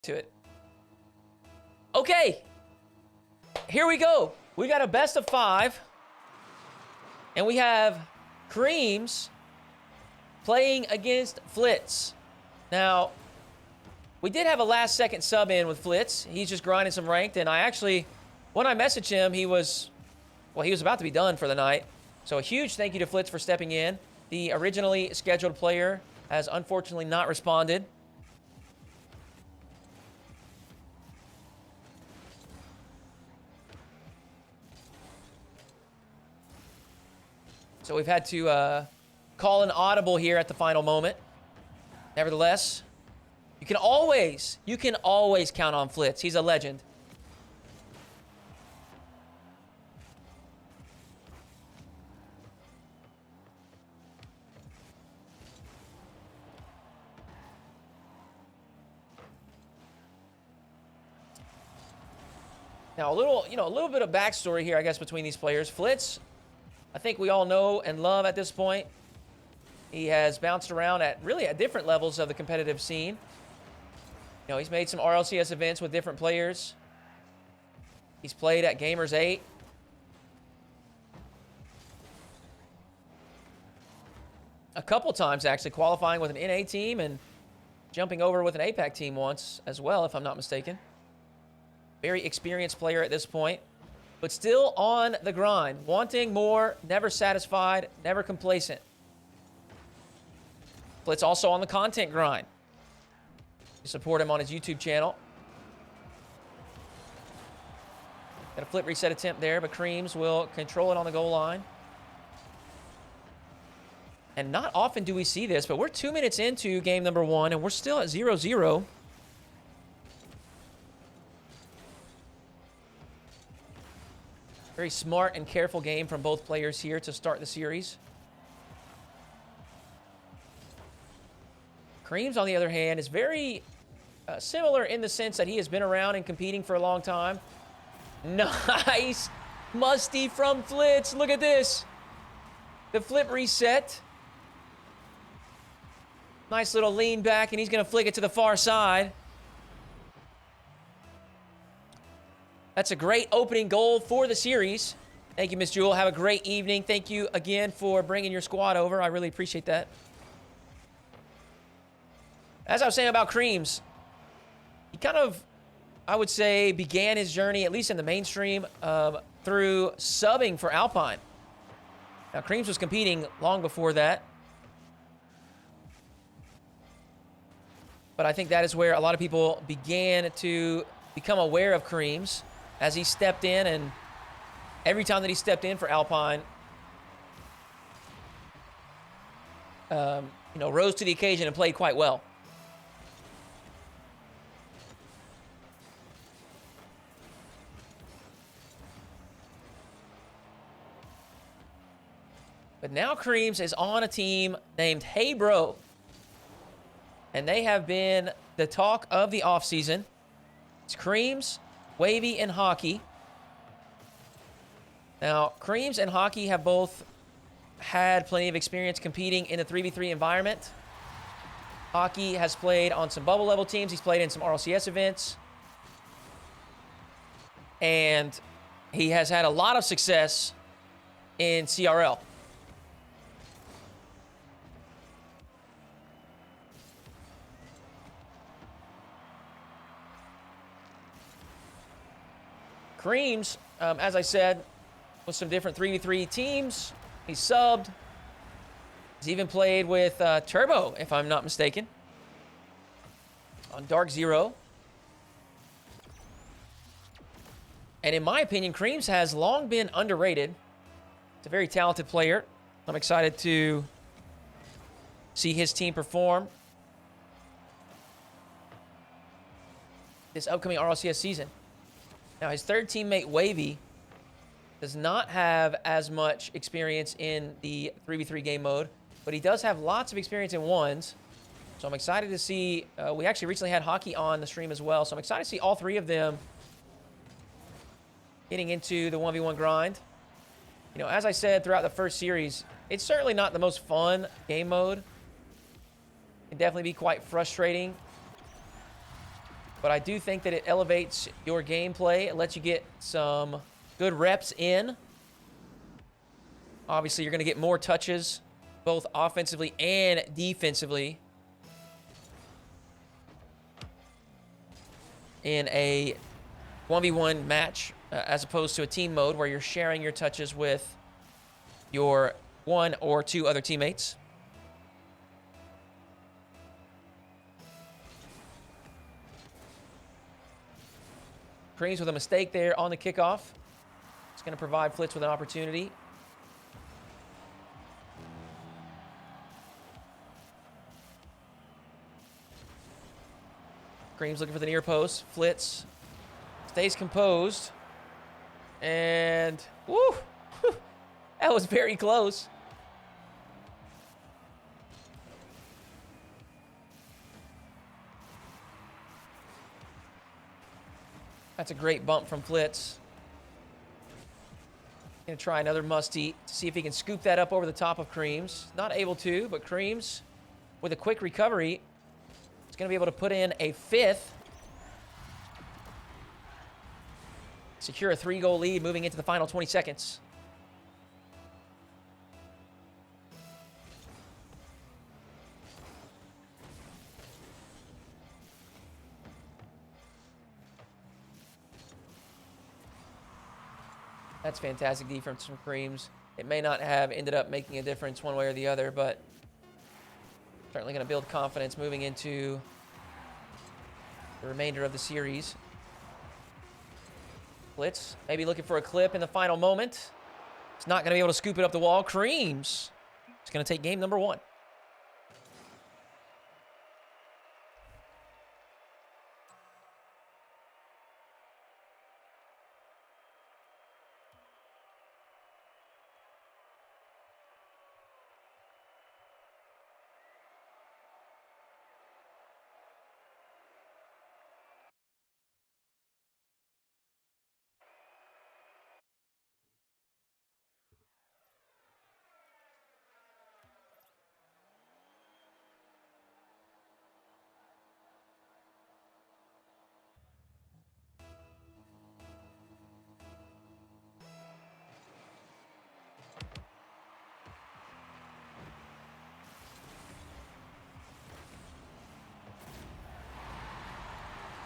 to it. Okay. Here we go. We got a best of 5. And we have Creamz playing against Flitz. Now, we did have a last-second sub in with Flitz. He's just grinding some ranked, and I actually, when I messaged him, he was about to be done for the night. So a huge thank you to Flitz for stepping in. The originally scheduled player has unfortunately not responded. So we've had to call an audible here at the final moment. Nevertheless, you can always count on Flitz. He's a legend. Now, a little bit of backstory here, I guess, between these players. Flitz, I think we all know and love at this point. He has bounced around at different levels of the competitive scene. You know, he's made some RLCS events with different players. He's played at Gamers 8. A couple times, actually, qualifying with an NA team and jumping over with an APAC team once as well, if I'm not mistaken. Very experienced player at this point, but still on the grind, wanting more, never satisfied, never complacent. Flitz also on the content grind. You support him on his YouTube channel. Got a flip reset attempt there, but Creamz will control it on the goal line. And not often do we see this, but we're 2 minutes into game number 1, and we're still at 0-0. Very smart and careful game from both players here to start the series. Creamz, on the other hand, is very similar in the sense that he has been around and competing for a long time. Nice! Musty from Flitz. Look at this. The flip reset. Nice little lean back, and he's going to flick it to the far side. That's a great opening goal for the series. Thank you, Miss Jewel. Have a great evening. Thank you again for bringing your squad over. I really appreciate that. As I was saying about Creamz, he kind of, I would say, began his journey, at least in the mainstream, through subbing for Alpine. Now, Creamz was competing long before that. But I think that is where a lot of people began to become aware of Creamz as he stepped in, and every time that he stepped in for Alpine, rose to the occasion and played quite well. But now Creamz is on a team named Hey Bro. And they have been the talk of the offseason. It's Creamz, Wavy, and Hockey. Now, Creamz and Hockey have both had plenty of experience competing in the 3v3 environment. Hockey has played on some bubble level teams. He's played in some RLCS events. And he has had a lot of success in CRL. Creamz, as I said, with some different 3v3 teams. He's subbed. He's even played with Turbo, if I'm not mistaken, on Dark Zero. And in my opinion, Creamz has long been underrated. He's a very talented player. I'm excited to see his team perform this upcoming RLCS season. Now, his third teammate, Wavy, does not have as much experience in the 3v3 game mode, but he does have lots of experience in ones. So I'm excited to see, we actually recently had Hockey on the stream as well, so I'm excited to see all three of them getting into the 1v1 grind. You know, as I said throughout the first series, it's certainly not the most fun game mode. It can definitely be quite frustrating. But I do think that it elevates your gameplay. It lets you get some good reps in. Obviously, you're going to get more touches, both offensively and defensively, in a 1v1 match, as opposed to a team mode where you're sharing your touches with your 1 or 2 other teammates. Creamz with a mistake there on the kickoff. It's going to provide Flitz with an opportunity. Creamz looking for the near post. Flitz stays composed. And, woo! That was very close. That's a great bump from Flitz. Gonna try another musty to see if he can scoop that up over the top of Creamz. Not able to, but Creamz, with a quick recovery, is gonna be able to put in a 5th. Secure a 3-goal lead moving into the final 20 seconds. That's fantastic defense from Creamz. It may not have ended up making a difference one way or the other, but certainly going to build confidence moving into the remainder of the series. Flitz maybe looking for a clip in the final moment. It's not going to be able to scoop it up the wall. Creamz is going to take game number 1.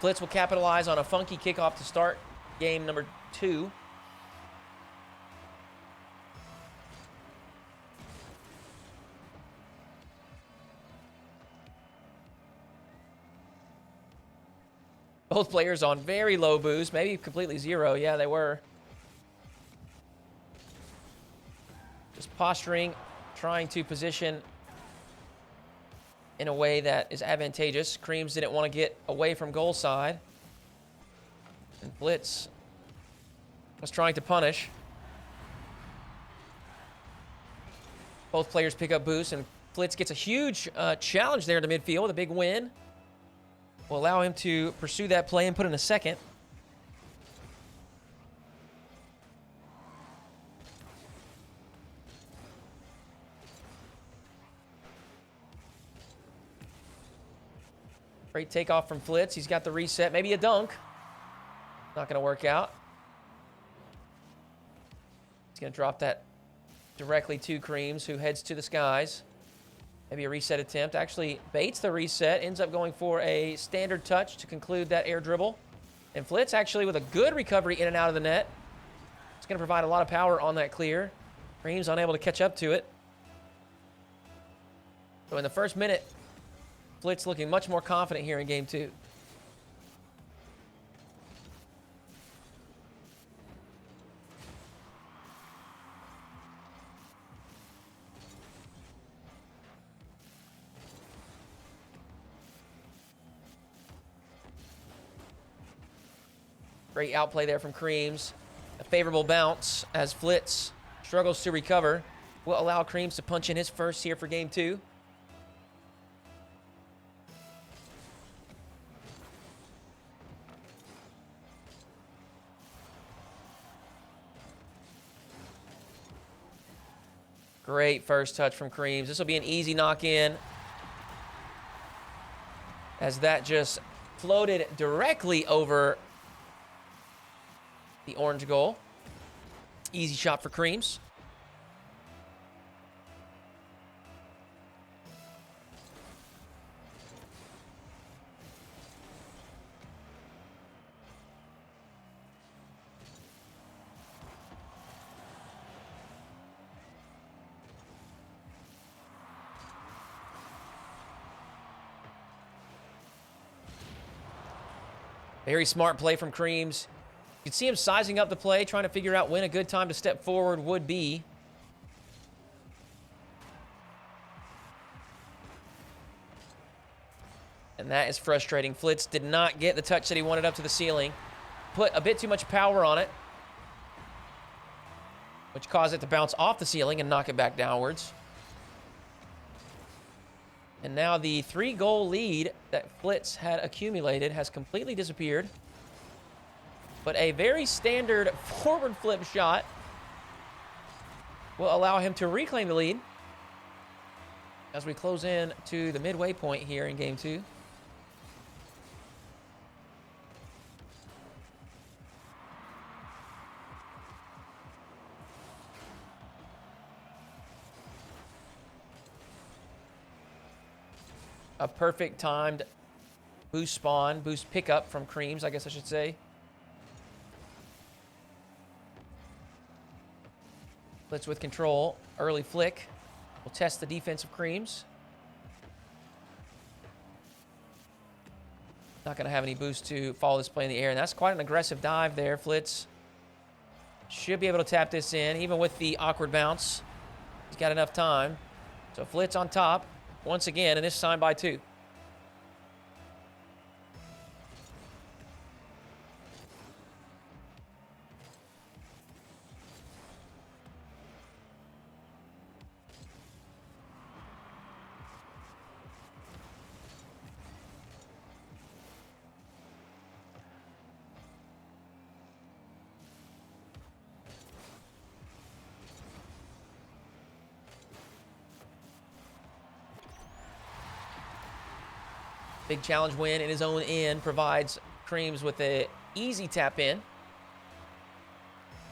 Flitz will capitalize on a funky kickoff to start game number 2. Both players on very low boost, maybe completely 0. Yeah, they were. Just posturing, trying to position in a way that is advantageous. Creamz didn't want to get away from goal side. And Flitz was trying to punish. Both players pick up boosts, and Flitz gets a huge challenge there in the midfield. A big win will allow him to pursue that play and put in a second. Great takeoff from Flitz. He's got the reset. Maybe a dunk. Not going to work out. He's going to drop that directly to Creamz, who heads to the skies. Maybe a reset attempt. Actually baits the reset. Ends up going for a standard touch to conclude that air dribble. And Flitz actually with a good recovery in and out of the net. It's going to provide a lot of power on that clear. Creamz unable to catch up to it. So in the first minute, Flitz looking much more confident here in game 2. Great outplay there from Creamz. A favorable bounce as Flitz struggles to recover. Will allow Creamz to punch in his first here for game 2. Great first touch from Creamz. This will be an easy knock-in, as that just floated directly over the orange goal. Easy shot for Creamz. Very smart play from Creamz. You can see him sizing up the play, trying to figure out when a good time to step forward would be. And that is frustrating. Flitz did not get the touch that he wanted up to the ceiling. Put a bit too much power on it, which caused it to bounce off the ceiling and knock it back downwards. And now the 3-goal lead that Flitz had accumulated has completely disappeared. But a very standard forward flip shot will allow him to reclaim the lead as we close in to the midway point here in Game 2. A perfect timed boost spawn, boost pickup from Creamz, I guess I should say. Flitz with control. Early flick. We'll test the defense of Creamz. Not going to have any boost to follow this play in the air. And that's quite an aggressive dive there. Flitz should be able to tap this in, even with the awkward bounce. He's got enough time. So Flitz on top once again, and this time by 2. Big challenge win in his own end provides Creamz with an easy tap in.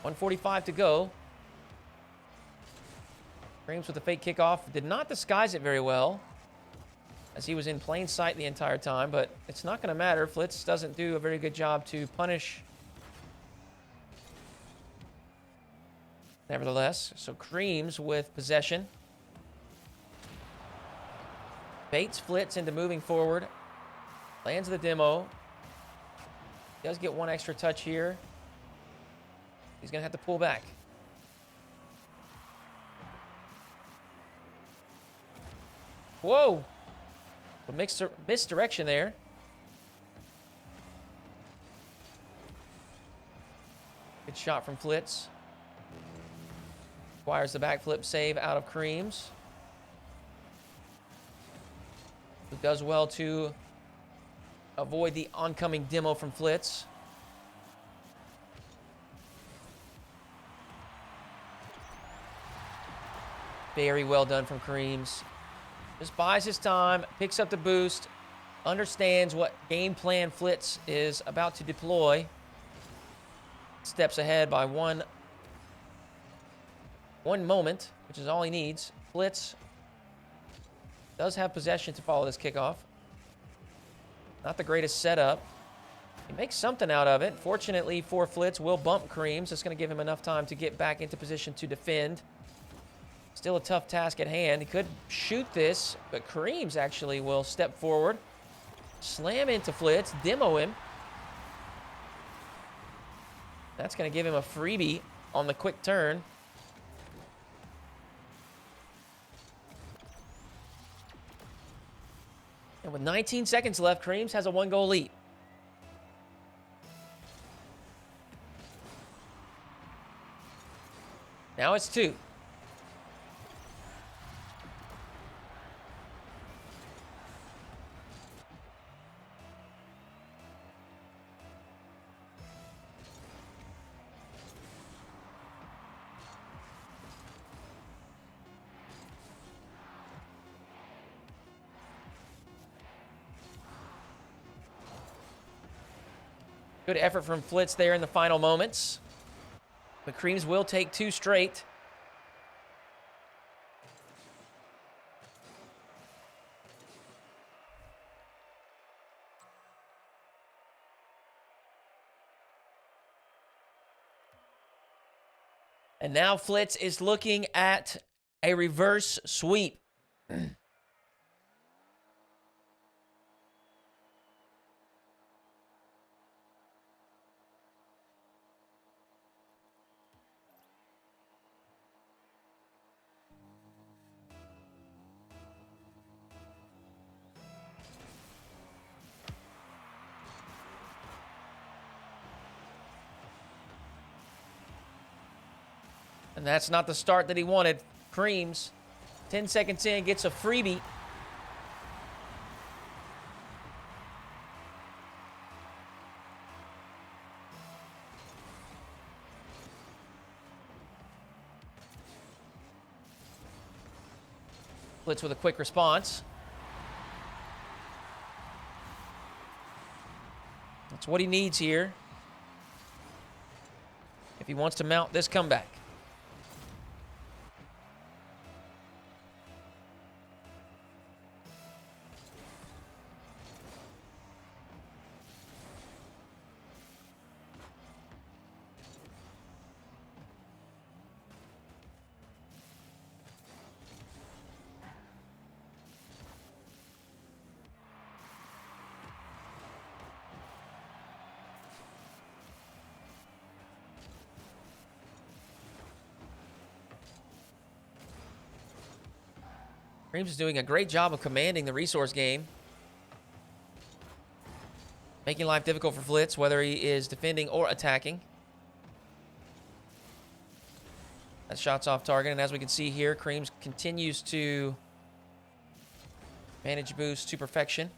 1:45 to go. Creamz with the fake kickoff. Did not disguise it very well, as he was in plain sight the entire time, but it's not going to matter. Flitz doesn't do a very good job to punish. Nevertheless, so Creamz with possession. Baits Flitz into moving forward. Lands the demo. Does get one extra touch here. He's going to have to pull back. Whoa! A misdirection there. Good shot from Flitz. Requires the backflip save out of Creamz. Who does well to avoid the oncoming demo from Flitz. Very well done from Creamz. Just buys his time, picks up the boost, understands what game plan Flitz is about to deploy. Steps ahead by one moment, which is all he needs. Flitz does have possession to follow this kickoff. Not the greatest setup. He makes something out of it. Fortunately for Flitz, will bump Creamz. It's going to give him enough time to get back into position to defend. Still a tough task at hand. He could shoot this, but Creamz actually will step forward, slam into Flitz, demo him. That's going to give him a freebie on the quick turn. And with 19 seconds left, Creamz has a 1-goal lead. Now it's 2. Good effort from Flitz there in the final moments. But Creamz will take 2 straight. And now Flitz is looking at a reverse sweep. And that's not the start that he wanted. Creamz, 10 seconds in, gets a freebie. Flitz with a quick response. That's what he needs here if he wants to mount this comeback. Creamz is doing a great job of commanding the resource game. Making life difficult for Flitz, whether he is defending or attacking. That shot's off target, and as we can see here, Creamz continues to manage boost to perfection.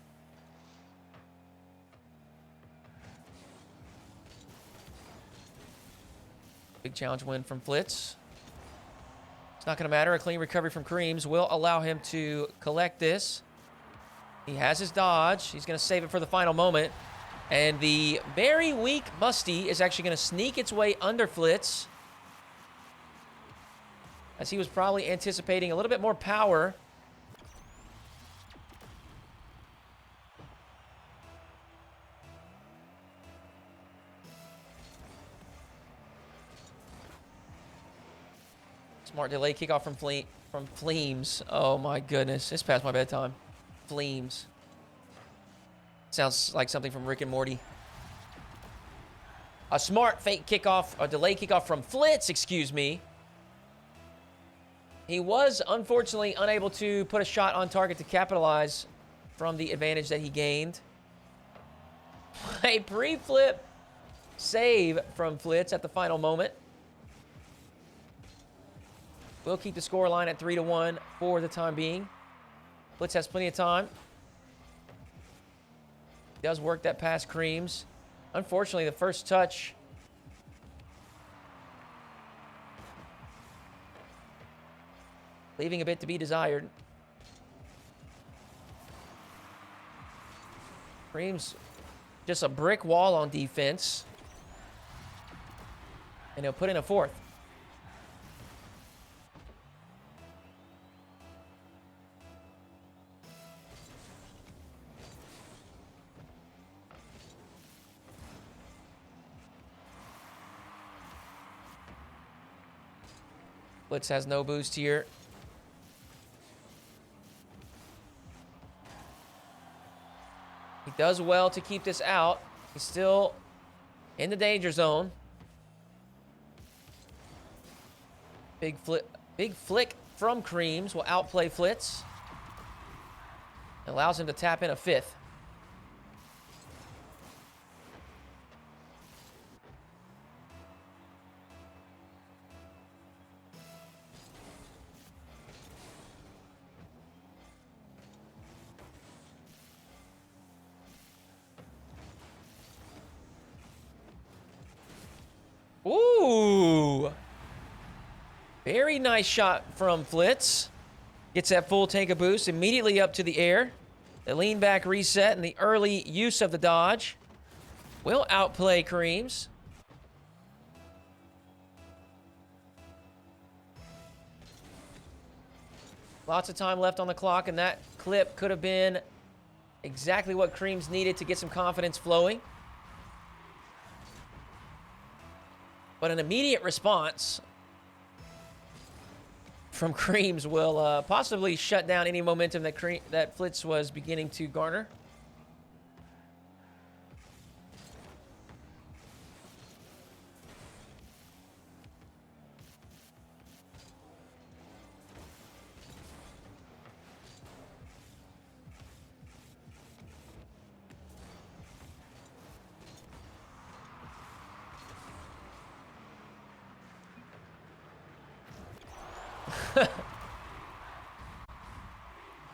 Big challenge win from Flitz. It's not going to matter. A clean recovery from Creamz will allow him to collect this. He has his dodge. He's going to save it for the final moment. And the very weak Musty is actually going to sneak its way under Flitz, as he was probably anticipating a little bit more power. Smart delay kickoff from Fleams. Oh my goodness. It's past my bedtime. Fleams. Sounds like something from Rick and Morty. A smart fake kickoff, a delay kickoff from Flitz, excuse me. He was unfortunately unable to put a shot on target to capitalize from the advantage that he gained. A pre-flip save from Flitz at the final moment. We'll keep the score line at 3-1 for the time being. Flitz has plenty of time. He does work that past Creamz. Unfortunately, the first touch leaving a bit to be desired. Creamz just a brick wall on defense. And he'll put in a fourth. Flitz has no boost here. He does well to keep this out. He's still in the danger zone. Big flick from Creamz will outplay Flitz. Allows him to tap in a fifth. Ooh. Very nice shot from Flitz. Gets that full tank of boost immediately up to the air. The lean back reset and the early use of the dodge. will outplay Creamz. Lots of time left on the clock, and that clip could have been exactly what Creamz needed to get some confidence flowing. But an immediate response from Creamz will possibly shut down any momentum that Flitz was beginning to garner.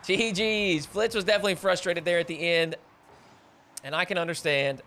GG's. Flitz was definitely frustrated there at the end, and I can understand.